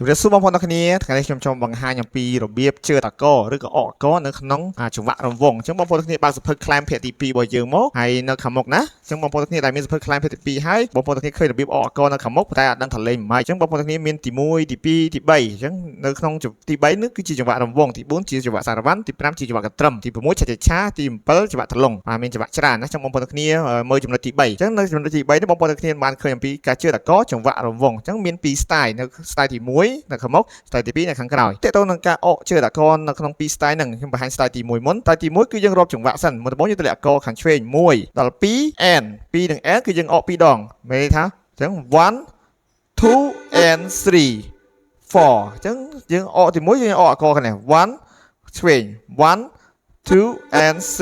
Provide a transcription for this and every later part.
ជំរាបសួរបងប្អូនទាំងគ្នាថ្ងៃនេះខ្ញុំចង់បង្ហាញអំពីរបៀបជឿតកឬក៏អកកនៅក្នុងចង្វាក់រង្វង់អញ្ចឹងបងប្អូនទាំងគ្នាបើកសៀវភៅ Climb ភាគទី2របស់យើងមកហើយនៅខាងមុខណាអញ្ចឹងបងប្អូនទាំងគ្នាដែលមានសៀវភៅ Climb ភាគទី2ហើយបងប្អូនទាំងគ្នាឃើញរបៀបអកកនៅខាងមុខតែអត់ដឹងថាលេងមិនម៉េចអញ្ចឹងបងប្អូនទាំងគ្នាមានទី1ទី2ទី3អញ្ចឹងនៅក្នុងទី3នេះគឺជាចង្វាក់រង្វង់ទី4ជាចង្វាក់សារ៉ាវ៉ាន់ទី5ជាចង្វាក់កត្រឹមទី6ឆាឆាទី7ចង្វាក់ត្រឡុងមានចង្វាក់ច្រើនណាអញ្ចឹងបងប្អូនទាំងគ្នាមើលចំណុចទី3អញ្ចឹងនៅចំណុចទី3នេះបងប្អូនទាំងគ្នាបានឃើញអំពីការជឿតកចង្វាក់រង្វង់អញ្ចឹងមាន2 style នៅ style ទី1នៅខាងមុខ style ទី2នៅខាងក្រោយតើតើនឹងការអកជើងអក្សរនៅក្នុង2 style ហ្នឹងខ្ញុំបង្ហាញ style ទី1មុន style ទី1គឺយើងរាប់ចង្វាក់សិនមុនដំបូងយើងទម្លាក់អក្សរខាងឆ្វេង1ដល់2 and 2និង and គឺយើងអក2ដងមានន័យថាអញ្ចឹង1 2 and 3 4អញ្ចឹងយើងអកទី1យើងអកអក្សរខាងនេះ1ឆ្វេង1 2 and 3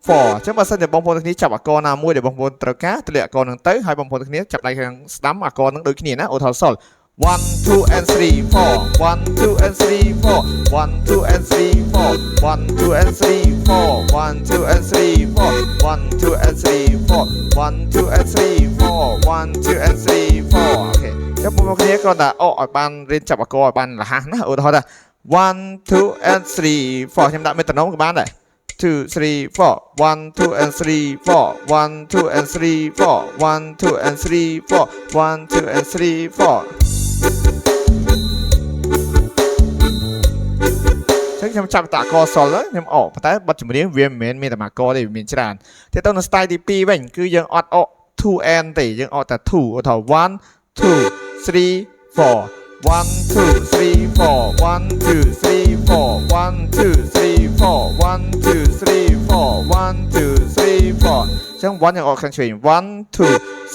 4អញ្ចឹងបើសិនជាបងប្អូនទាំងគ្នាចាប់អក្សរណាមួយដែលបងប្អូនត្រូវការទម្លាក់អក្សរហ្នឹងទៅហើយបងប្អូនទាំងគ្នាចាប់ដៃខាងស្ដាំអក្សរហ្នឹងដូចគ្នាណាឧទាហរណ៍សល់ 1 2 and 3 4 1 2 and 3 4 1 2 and 3 4 1 2 and 3 4 1 2 and 3 4 1 2 and 3 4 1 2 and 3 4 1 2 and 3 4អូខេចាំបងប្អូនគ្នាគ្រាន់តែអកឲ្យបានរៀនចាប់អក្សរឲ្យបានរហ័សណាឧទាហរណ៍ថា1 2 and 3 4ខ្ញុំដាក់មេត្រូណូមក៏បានដែរ2 3 4 1 2 and 3 4 1 2 and 3 4 1 2 and 3 4 1 2 and 3 4ខ្ញុំចាប់តាកសល់ខ្ញុំអកប៉ុន្តែបទចម្រៀងវាមិនមែនមានតែមកកទេវាមានច្រើនតែទៅនៅ style ទី2វិញគឺយើងអត់អក 2 and ទេយើងអកតែ 2 ឧទាហរណ៍1 2 3 4 1 2 3 4 1 2 3 4 1 2 3 4 1 2 3 4 1 2 3 4ចឹង1យើងអកខាងឆ្វេង1 2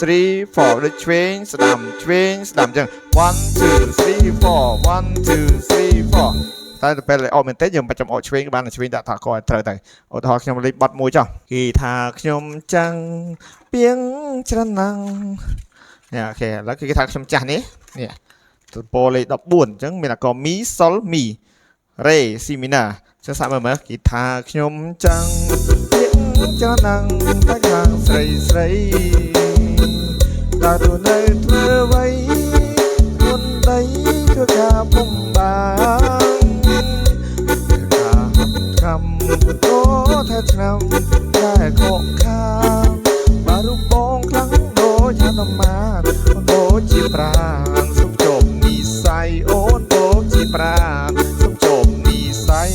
3 4ដូចឆ្វេងស្ដាំចឹង1 2 3 4 1 2 3 4តែពេលអកមែនទេយើងមិនចាំអកឆ្វេងបានឆ្វេងដាក់ថាកឲ្យត្រូវទៅឧទាហរណ៍ខ្ញុំលេងបទមួយចុះគេថាខ្ញុំចាំងពីងច្រណឹងនេះអូខេឥឡូវគេថាខ្ញុំចាស់នេះទំព័រលេខ14អញ្ចឹងមានអក្សរមីសុលមីរេស៊ីមីណាចឹងសាកមើលគេថាខ្ញុំចាំងពីងច្រណឹងតែខាងស្រីដល់នៅធ្វើអ្វីមុនដីធ្វើការពុំបានអូថាឆ្នាំតែខកខានបើរូបបងខ្លាំងដូចហនុមានដូចជាប្រាណសុំជុំនិស័យអូនដូចជាប្រាណសុំជុំនិស័យ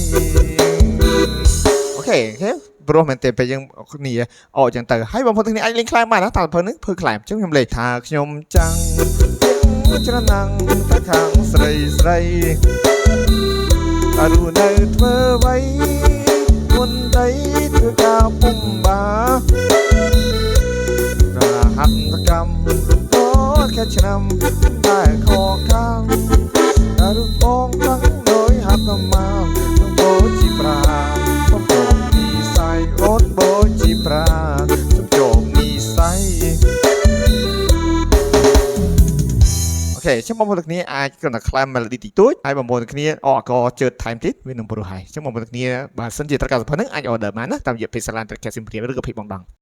អូខេព្រោះមែនទេពេលយើងគ្នាអកចឹងទៅហើយបងប្អូនទាំងនេះអាចលេងខ្លែមបានណាតាមភើនេះភើខ្លែមអញ្ចឹងខ្ញុំលេងថាខ្ញុំចាំងច្រណឹងតែខាងស្រីអរុនៅធ្វើអ្វីមុនដីធ្វើការពុំបានរហត្តកម្មក៏ខែឆ្នាំតែខកខានតែរូបបងតាំងដោយហត្តមានបូជាប្រាសំជុំនិស័យអូនបូជាប្រាសំជុំនិស័យអូខេចឹងបងប្អូនទាំងគ្នាអាចគ្រាន់តែ climb melody តិចតួចហើយបងប្អូនទាំងគ្នាអកអក្សរជើត time ទៀតវានឹងព្រោះហើយចឹងបងប្អូនទាំងគ្នាបើសិនជាត្រូវការសភៅហ្នឹងអាច order បានណាតាមរយៈ page Salan Track Simply ឬក៏ page បងដង